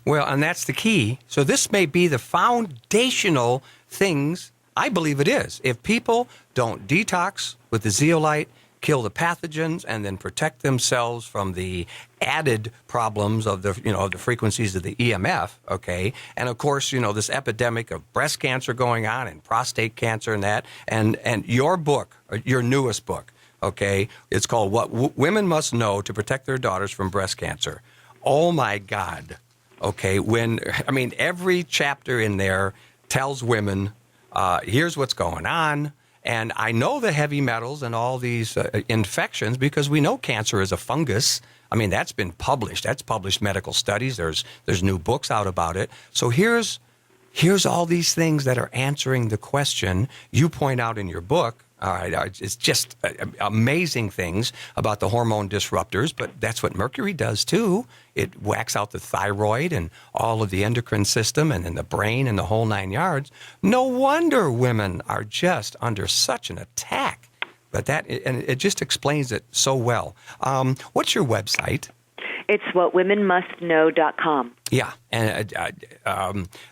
Well, and that's the key. So this may be the foundational things. I believe it is. If people don't detox with the zeolite, kill the pathogens, and then protect themselves from the added problems of the, of the frequencies of the EMF, okay? And of course, this epidemic of breast cancer going on and prostate cancer and that. And your book, your newest book, okay, it's called What Women Must Know to Protect Their Daughters from Breast Cancer. Oh, my God. Okay, every chapter in there tells women, here's what's going on. And I know the heavy metals and all these infections because we know cancer is a fungus. That's been published. That's published medical studies. There's new books out about it. So here's all these things that are answering the question you point out in your book. All right, it's just amazing things about the hormone disruptors, but that's what mercury does too. It whacks out the thyroid and all of the endocrine system and then the brain and the whole 9 yards. No wonder women are just under such an attack. But it just explains it so well. What's your website? It's whatwomenmustknow.com. Yeah, and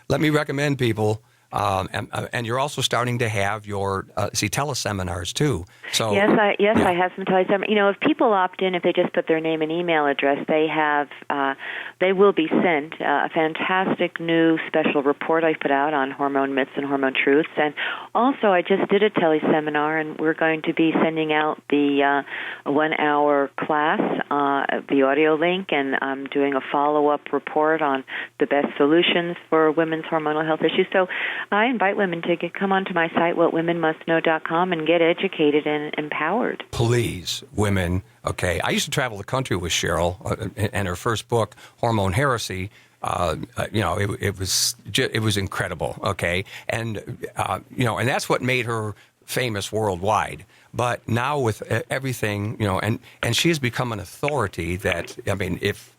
let me recommend people. And you're also starting to have your teleseminars too. So yes, I have some teleseminars. If people opt in, if they just put their name and email address, they will be sent a fantastic new special report I put out on hormone myths and hormone truths. And also, I just did a teleseminar, and we're going to be sending out the 1 hour class, the audio link, and I'm doing a follow-up report on the best solutions for women's hormonal health issues. So I invite women to come onto my site, whatwomenmustknow.com, and get educated and empowered. Please, women. Okay, I used to travel the country with Sherrill, and her first book, Hormone Heresy. It was incredible. Okay, and and that's what made her famous worldwide. But now with everything, and she has become an authority. That if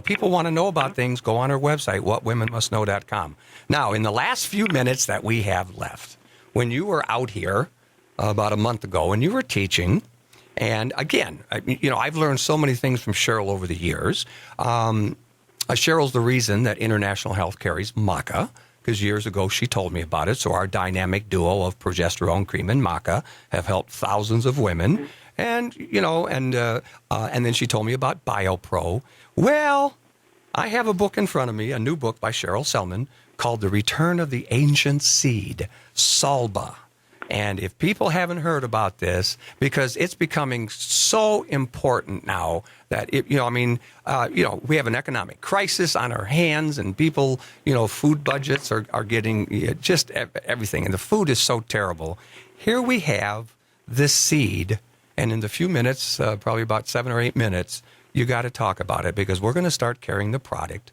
people want to know about things, go on her website, whatwomenmustknow.com. Now, in the last few minutes that we have left, when you were out here about a month ago and you were teaching, and again, I've learned so many things from Sherrill over the years. Sherrill's the reason that International Health carries maca, because years ago she told me about it. So our dynamic duo of progesterone cream and maca have helped thousands of women. And, and then she told me about BioPro. Well, I have a book in front of me, a new book by Sherrill Sellman called The Return of the Ancient Seed, Salba. And if people haven't heard about this, because it's becoming so important now that, we have an economic crisis on our hands and people, food budgets are getting just everything. And the food is so terrible. Here we have this seed. And in the few minutes, probably about 7 or 8 minutes, you got to talk about it because we're going to start carrying the product.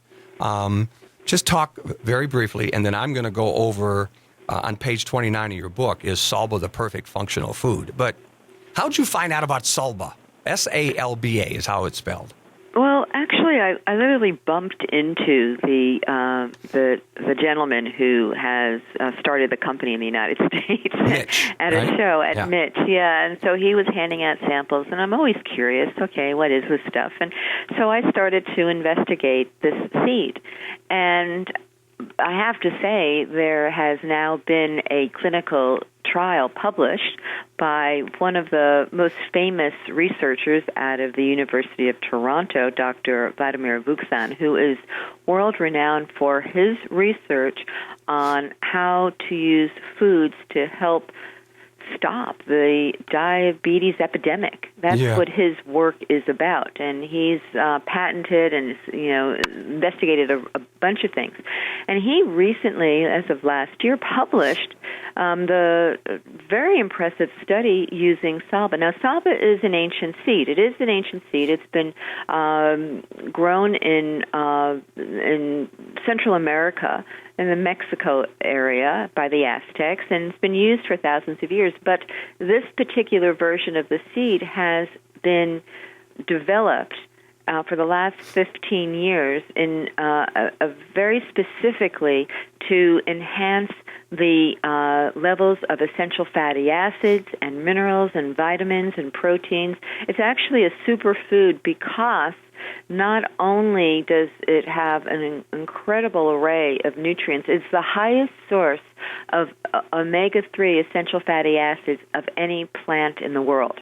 Just talk very briefly, and then I'm going to go over on page 29 of your book, is Salba the perfect functional food? But how'd you find out about Salba? S-A-L-B-A is how it's spelled. Well, actually, I literally bumped into the gentleman who has started the company in the United States Mitch, at right? a show at Yeah. Mitch, yeah. And so he was handing out samples, and I'm always curious. Okay, what is this stuff? And so I started to investigate this seed, and I have to say there has now been a clinical trial published by one of the most famous researchers out of the University of Toronto, Dr. Vladimir Vucsan, who is world-renowned for his research on how to use foods to help stop the diabetes epidemic. That's what his work is about, and he's patented and investigated a bunch of things. And he recently, as of last year, published the very impressive study using Salba. Now, Salba is an ancient seed. It is an ancient seed. It's been grown in Central America, in the Mexico area by the Aztecs, and it's been used for thousands of years. But this particular version of the seed has been developed for the last 15 years in very specifically to enhance the levels of essential fatty acids and minerals and vitamins and proteins. It's actually a superfood because not only does it have an incredible array of nutrients, it's the highest source of omega-3 essential fatty acids of any plant in the world.